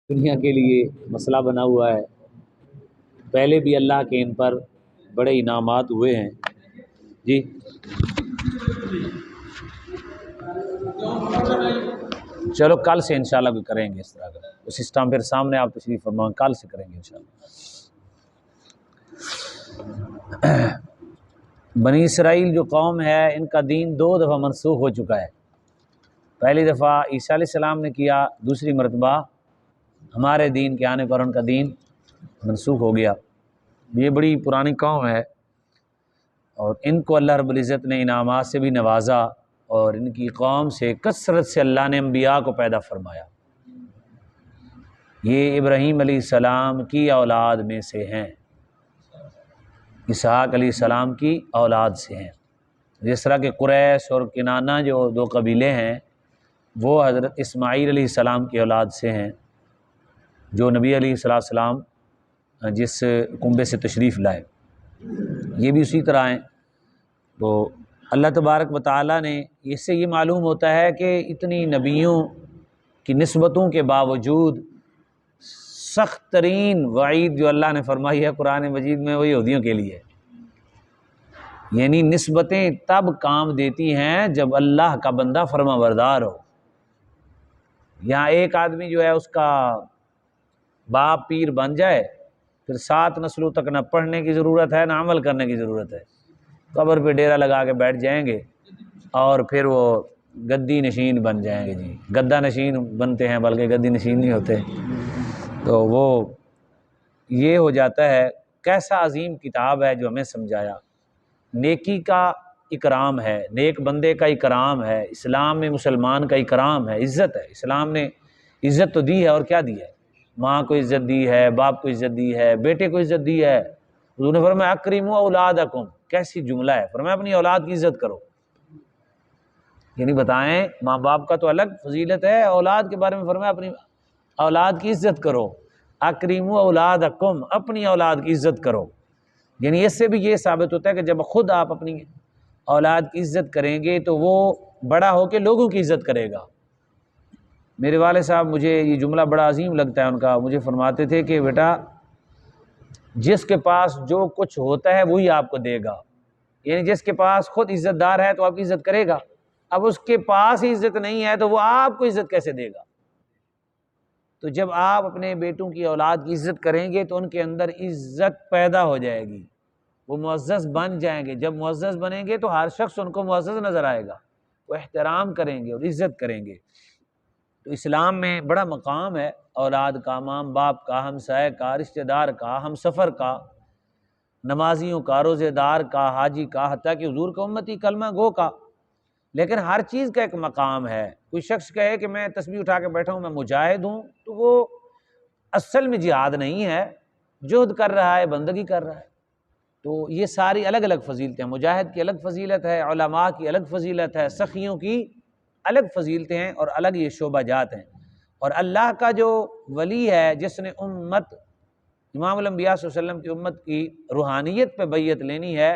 دنیا کے لیے مسئلہ بنا ہوا ہے۔ پہلے بھی اللہ کے ان پر بڑے انعامات ہوئے ہیں جی۔ چلو کل سے انشاءاللہ بھی کریں گے اس طرح کا، اس سسٹم پھر سامنے آپ تشریف فرمائیں، کل سے کریں گے انشاءاللہ۔ بنی اسرائیل جو قوم ہے ان کا دین 2 دفعہ منسوخ ہو چکا ہے۔ پہلی دفعہ عیسیٰ علیہ السلام نے کیا، دوسری مرتبہ ہمارے دین کے آنے پر ان کا دین منسوخ ہو گیا۔ یہ بڑی پرانی قوم ہے اور ان کو اللہ رب العزت نے انعامات سے بھی نوازا، اور ان کی قوم سے کثرت سے اللہ نے انبیاء کو پیدا فرمایا۔ یہ ابراہیم علیہ السلام کی اولاد میں سے ہیں، اسحاق علیہ السلام کی اولاد سے ہیں۔ جس طرح کہ قریش اور کنانہ جو 2 قبیلے ہیں وہ حضرت اسماعیل علیہ السلام کی اولاد سے ہیں، جو نبی علیہ السلام جس کنبے سے تشریف لائے، یہ بھی اسی طرح ہیں۔ تو اللہ تبارک و تعالیٰ نے، اس سے یہ معلوم ہوتا ہے کہ اتنی نبیوں کی نسبتوں کے باوجود سخت ترین وعید جو اللہ نے فرمائی ہے قرآن مجید میں وہ یہودیوں کے لیے، یعنی نسبتیں تب کام دیتی ہیں جب اللہ کا بندہ فرما بردار ہو۔ یہاں ایک آدمی جو ہے اس کا باپ پیر بن جائے، پھر 7 نسلوں تک نہ پڑھنے کی ضرورت ہے نہ عمل کرنے کی ضرورت ہے، قبر پہ ڈیرا لگا کے بیٹھ جائیں گے اور پھر وہ گدی نشین بن جائیں گے جی، گدا نشین بنتے ہیں بلکہ گدی نشین نہیں ہوتے۔ تو وہ یہ ہو جاتا ہے۔ کیسا عظیم کتاب ہے جو ہمیں سمجھایا، نیکی کا اکرام ہے، نیک بندے کا اکرام ہے، اسلام میں مسلمان کا اکرام ہے، عزت ہے۔ اسلام نے عزت تو دی ہے، اور کیا دی ہے؟ ماں کو عزت دی ہے، باپ کو عزت دی ہے، بیٹے کو عزت دی ہے۔ حضور نے فرمایا اکرموا اولادکم، کیسی جملہ ہے، فرمایا اپنی اولاد کی عزت کرو۔ یعنی بتائیں ماں باپ کا تو الگ فضیلت ہے، اولاد کے بارے میں فرمایا اپنی اولاد کی عزت کرو، اکرموا اولادکم، اپنی اولاد کی عزت کرو۔ یعنی اس سے بھی یہ ثابت ہوتا ہے کہ جب خود آپ اپنی اولاد کی عزت کریں گے تو وہ بڑا ہو کے لوگوں کی عزت کرے گا۔ میرے والد صاحب، مجھے یہ جملہ بڑا عظیم لگتا ہے ان کا، مجھے فرماتے تھے کہ بیٹا جس کے پاس جو کچھ ہوتا ہے وہی آپ کو دے گا، یعنی جس کے پاس خود عزت دار ہے تو آپ کی عزت کرے گا، اب اس کے پاس ہی عزت نہیں ہے تو وہ آپ کو عزت کیسے دے گا؟ تو جب آپ اپنے بیٹوں کی اولاد کی عزت کریں گے تو ان کے اندر عزت پیدا ہو جائے گی، وہ معزز بن جائیں گے۔ جب معزز بنیں گے تو ہر شخص ان کو معزز نظر آئے گا، وہ احترام کریں گے اور عزت کریں گے۔ تو اسلام میں بڑا مقام ہے اولاد کا، ماں باپ کا، ہمسائے کا، رشتہ دار کا، ہم سفر کا، نمازیوں کا، روزے دار کا، حاجی کا، حتیٰ کہ حضور کا امتی کلمہ گو کا۔ لیکن ہر چیز کا ایک مقام ہے۔ کوئی شخص کہے کہ میں تسبیح اٹھا کے بیٹھا ہوں، میں مجاہد ہوں، تو وہ اصل میں جہاد نہیں ہے، جہد کر رہا ہے، بندگی کر رہا ہے۔ تو یہ ساری الگ الگ فضیلتیں ہیں، مجاہد کی الگ فضیلت ہے، علماء کی الگ فضیلت ہے، سخیوں کی الگ فضیلتیں ہیں اور الگ یہ شعبہ جات ہیں۔ اور اللہ کا جو ولی ہے جس نے امت امام الانبیاء صلی اللہ علیہ وسلم کی امت کی روحانیت پہ بیعت لینی ہے،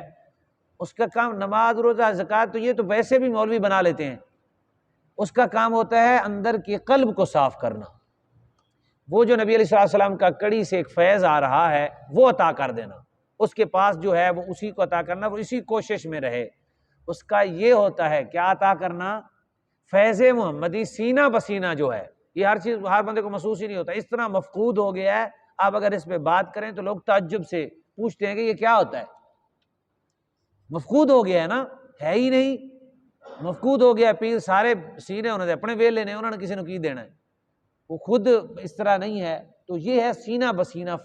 اس کا کام نماز، روزہ، زکوٰۃ تو یہ تو ویسے بھی مولوی بنا لیتے ہیں، اس کا کام ہوتا ہے اندر کے قلب کو صاف کرنا۔ وہ جو نبی علیہ السلام کا کڑی سے ایک فیض آ رہا ہے وہ عطا کر دینا، اس کے پاس جو ہے وہ اسی کو عطا کرنا، وہ اسی کوشش میں رہے۔ اس کا یہ ہوتا ہے کیا عطا کرنا؟ فیض محمدی سینہ بسینہ جو ہے، یہ ہر چیز ہر بندے کو محسوس ہی نہیں ہوتا، اس طرح مفقود ہو گیا ہے۔ آپ اگر اس پہ بات کریں تو لوگ تعجب سے پوچھتے ہیں کہ یہ کیا ہوتا ہے؟ مفقود ہو گیا ہے نا، ہے ہی نہیں، مفقود ہو گیا۔ پیر سارے سینے انہوں نے اپنے ویلے نے، انہوں نے کسی نے کی دینا ہے، وہ خود اس طرح نہیں ہے۔ تو یہ ہے سینہ بسینہ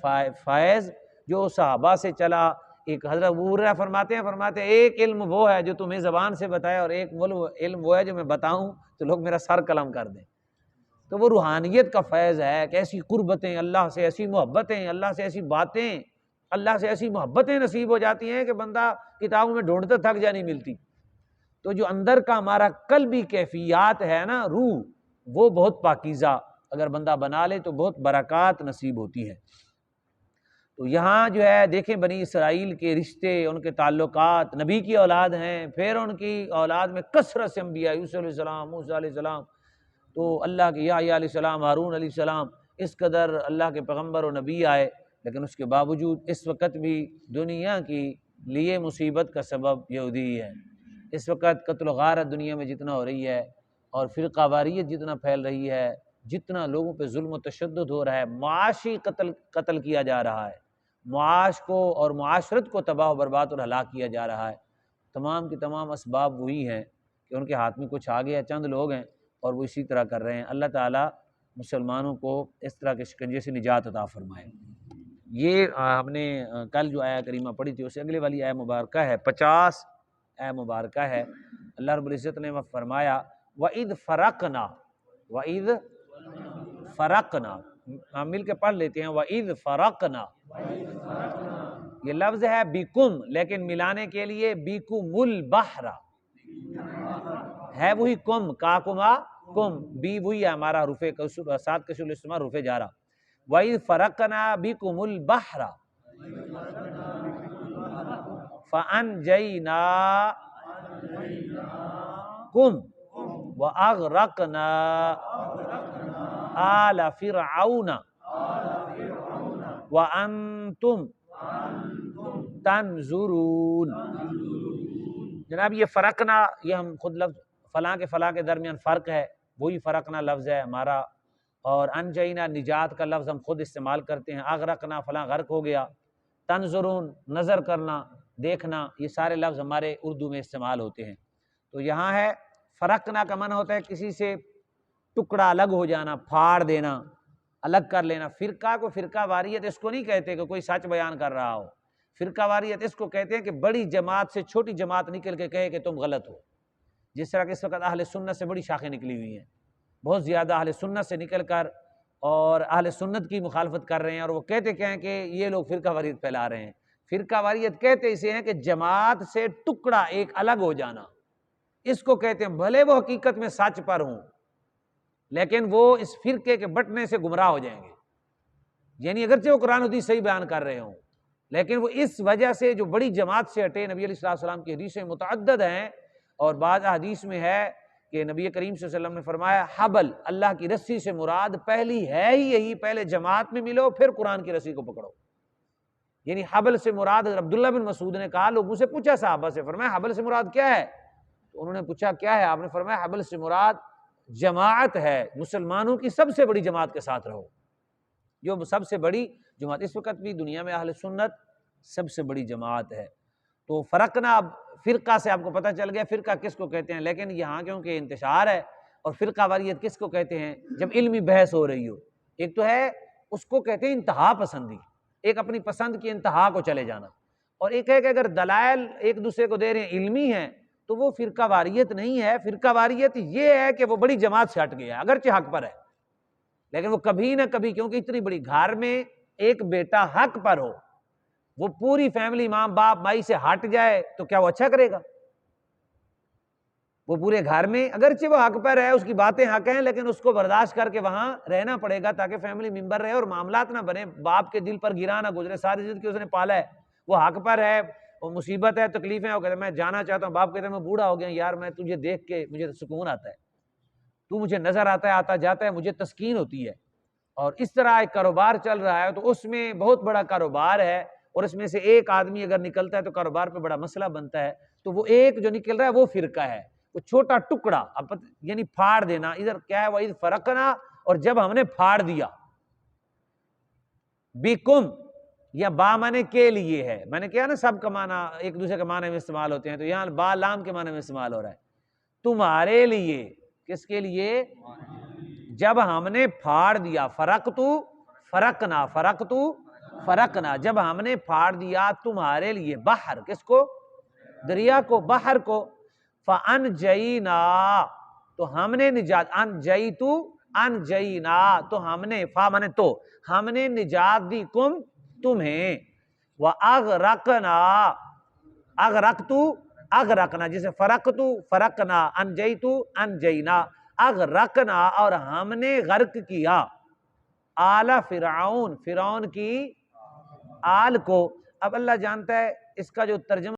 فائز جو صحابہ سے چلا۔ ایک حضرت ابو ہریرہ فرماتے ہیں ایک علم وہ ہے جو تمہیں زبان سے بتائے، اور ایک علم وہ ہے جو میں بتاؤں تو لوگ میرا سر قلم کر دیں۔ تو وہ روحانیت کا فیض ہے کہ ایسی قربتیں اللہ سے، ایسی محبتیں اللہ سے، ایسی باتیں اللہ سے، ایسی محبتیں نصیب ہو جاتی ہیں کہ بندہ کتابوں میں ڈھونڈتا تھک جا نہیں ملتی۔ تو جو اندر کا ہمارا قلبی کیفیات ہے نا، روح، وہ بہت پاکیزہ اگر بندہ بنا لے تو بہت برکات نصیب ہوتی ہے۔ تو یہاں جو ہے دیکھیں بنی اسرائیل کے رشتے، ان کے تعلقات، نبی کی اولاد ہیں، پھر ان کی اولاد میں کثرت سے انبیاء، یوسف علیہ السلام، موسیٰ علیہ السلام، تو اللہ کے یحییٰ علیہ السلام، ہارون علیہ السلام، اس قدر اللہ کے پیغمبر و نبی آئے، لیکن اس کے باوجود اس وقت بھی دنیا کی لیے مصیبت کا سبب یہودی ہی ہے۔ اس وقت قتل و غارت دنیا میں جتنا ہو رہی ہے اور فرقہ واریت جتنا پھیل رہی ہے، جتنا لوگوں پہ ظلم و تشدد ہو رہا ہے، معاشی قتل کیا جا رہا ہے، معاش کو اور معاشرت کو تباہ و برباد اور ہلاک کیا جا رہا ہے، تمام کے تمام اسباب وہی ہیں کہ ان کے ہاتھ میں کچھ آ گیا، چند لوگ ہیں اور وہ اسی طرح کر رہے ہیں۔ اللہ تعالیٰ مسلمانوں کو اس طرح کے شکنجے سے نجات عطا فرمائے۔ یہ ہم نے کل جو آیہ کریمہ پڑھی تھی، اس سے اگلے والی آیہ مبارکہ ہے 50 آیہ مبارکہ ہے۔ اللہ رب العزت نے فرمایا وَإِذْ فَرَقْنَا، وَإِذْ فَرَقْنَا، ہم مل کے پڑھ لیتے ہیں وَإِذْ فَرَقْنَا۔ یہ لفظ ہے بیکم، لیکن ملانے کے لیے بیکم البحر ہے وہی کم، کاکما کم، بی وہی ہے ہمارا رفع ساتھ کسر الاستمرار رفع جا رہا۔ وَإِذْ فَرَقْنَا بِكُمُ الْبَحْرَ فَأَنْجَيْنَاكُمْ وَأَغْرَقْنَا آلَ فِرْعَوْنَ وَأَنْتُمْ تَنْظُرُونَ۔ جناب یہ فرقنا، یہ ہم خود لفظ فلاں کے فلاں کے درمیان فرق ہے، وہی فرقنا لفظ ہے ہمارا، اور انجینا نجات کا لفظ ہم خود استعمال کرتے ہیں، اغرقنا فلاں غرق ہو گیا، تنظرون نظر کرنا دیکھنا، یہ سارے لفظ ہمارے اردو میں استعمال ہوتے ہیں۔ تو یہاں ہے فرقنا کا معنی ہوتا ہے کسی سے ٹکڑا الگ ہو جانا، پھاڑ دینا، الگ کر لینا۔ فرقہ کو فرقہ واریت اس کو نہیں کہتے کہ کوئی سچ بیان کر رہا ہو، فرقہ واریت اس کو کہتے ہیں کہ بڑی جماعت سے چھوٹی جماعت نکل کے کہے کہ تم غلط ہو، جس طرح کہ اس وقت اہل سنت سے بڑی شاخیں نکلی ہوئی ہیں، بہت زیادہ اہل سنت سے نکل کر اور اہل سنت کی مخالفت کر رہے ہیں، اور وہ کہتے کیا ہیں کہ یہ لوگ فرقہ واریت پھیلا رہے ہیں۔ فرقہ واریت کہتے اسے ہیں کہ جماعت سے ٹکڑا ایک الگ ہو جانا، اس کو کہتے ہیں، بھلے وہ حقیقت میں سچ پر ہوں لیکن وہ اس فرقے کے بٹنے سے گمراہ ہو جائیں گے، یعنی اگرچہ وہ قرآن حدیث صحیح بیان کر رہے ہوں لیکن وہ اس وجہ سے جو بڑی جماعت سے ہٹے۔ نبی علیہ السلام کی حدیثیں متعدد ہیں، اور بعض حدیث میں ہے کہ نبی کریم صلی اللہ علیہ وسلم نے فرمایا حبل، اللہ کی رسی سے مراد پہلی ہے ہی یہی، پہلے جماعت میں ملو پھر قرآن کی رسی کو پکڑو، یعنی حبل سے مراد، عبداللہ بن مسعود نے کہا، لوگوں سے پوچھا صحابہ سے، فرمایا حبل سے مراد کیا ہے؟ تو انہوں نے پوچھا کیا ہے؟ آپ نے فرمایا حبل سے مراد جماعت ہے، مسلمانوں کی سب سے بڑی جماعت کے ساتھ رہو، جو سب سے بڑی جماعت اس وقت بھی دنیا میں اہل سنت سب سے بڑی جماعت ہے۔ تو فرقنا، اب فرقہ سے آپ کو پتہ چل گیا فرقہ کس کو کہتے ہیں، لیکن یہاں کیونکہ انتشار ہے، اور فرقہ واریت کس کو کہتے ہیں جب علمی بحث ہو رہی ہو، ایک تو ہے اس کو کہتے ہیں انتہا پسندی، ایک اپنی پسند کی انتہا کو چلے جانا، اور ایک ہے کہ اگر دلائل ایک دوسرے کو دے رہے ہیں علمی ہیں تو وہ فرقہ واریت نہیں ہے۔ فرقہ واریت یہ ہے کہ وہ بڑی جماعت سے ہٹ گیا اگرچہ حق پر ہے، لیکن وہ کبھی نہ کبھی، کیونکہ اتنی بڑی گھر میں ایک بیٹا حق پر ہو، وہ پوری فیملی ماں باپ مائی سے ہٹ جائے تو کیا وہ اچھا کرے گا؟ وہ پورے گھر میں اگرچہ وہ حق پر ہے، اس کی باتیں حق ہیں، لیکن اس کو برداشت کر کے وہاں رہنا پڑے گا تاکہ فیملی ممبر رہے اور معاملات نہ بنے، باپ کے دل پر گرا نہ گزرے، ساری زندگی اس نے پالا ہے، وہ حق پر ہے، وہ مصیبت ہے، تکلیفیں ہیں، وہ کہتا ہے میں جانا چاہتا ہوں، باپ کہتا ہے میں بوڑھا ہو گیا یار، میں تجھے دیکھ کے مجھے سکون آتا ہے، تو مجھے نظر آتا ہے، آتا جاتا ہے، مجھے تسکین ہوتی ہے۔ اور اس طرح ایک کاروبار چل رہا ہے، تو اس میں بہت بڑا کاروبار ہے، اور اس میں سے ایک آدمی اگر نکلتا ہے تو کاروبار پہ بڑا مسئلہ بنتا ہے، تو وہ ایک جو نکل رہا ہے وہ فرقہ ہے، وہ چھوٹا ٹکڑا، یعنی پھاڑ دینا۔ ادھر کیا ہے وَإِذْ فَرَقْنَا، اور جب ہم نے پھاڑ دیا، بِكُمْ یا با معنی کے لیے ہے، میں نے کہا نا سب کا معنی ایک دوسرے کے معنی میں استعمال ہوتے ہیں، تو یہاں با لام کے معنی میں استعمال ہو رہا ہے، تمہارے لیے، کس کے لیے؟ جب ہم نے پھاڑ دیا، فرقتو فرقنا، فرقتو فرقنا، جب ہم نے پھاڑ دیا تمہارے لیے، بحر کس کو؟ دریا کو، بحر کو، فَأَنْجَيْنَا، تو ہم نے نجات، انجیتو انجینا، تو ہم نے، فا مانے تو، ہم نے نجات دی، کم تمہیں، وَأَغْرَقْنَا، اغرقتو اغرقنا، جسے فرقتو فرقنا، انجیتو انجینا، اغرقنا، اور ہم نے غرق کیا، آل فرعون، فرعون کی آل کو۔ اب اللہ جانتا ہے اس کا جو ترجمہ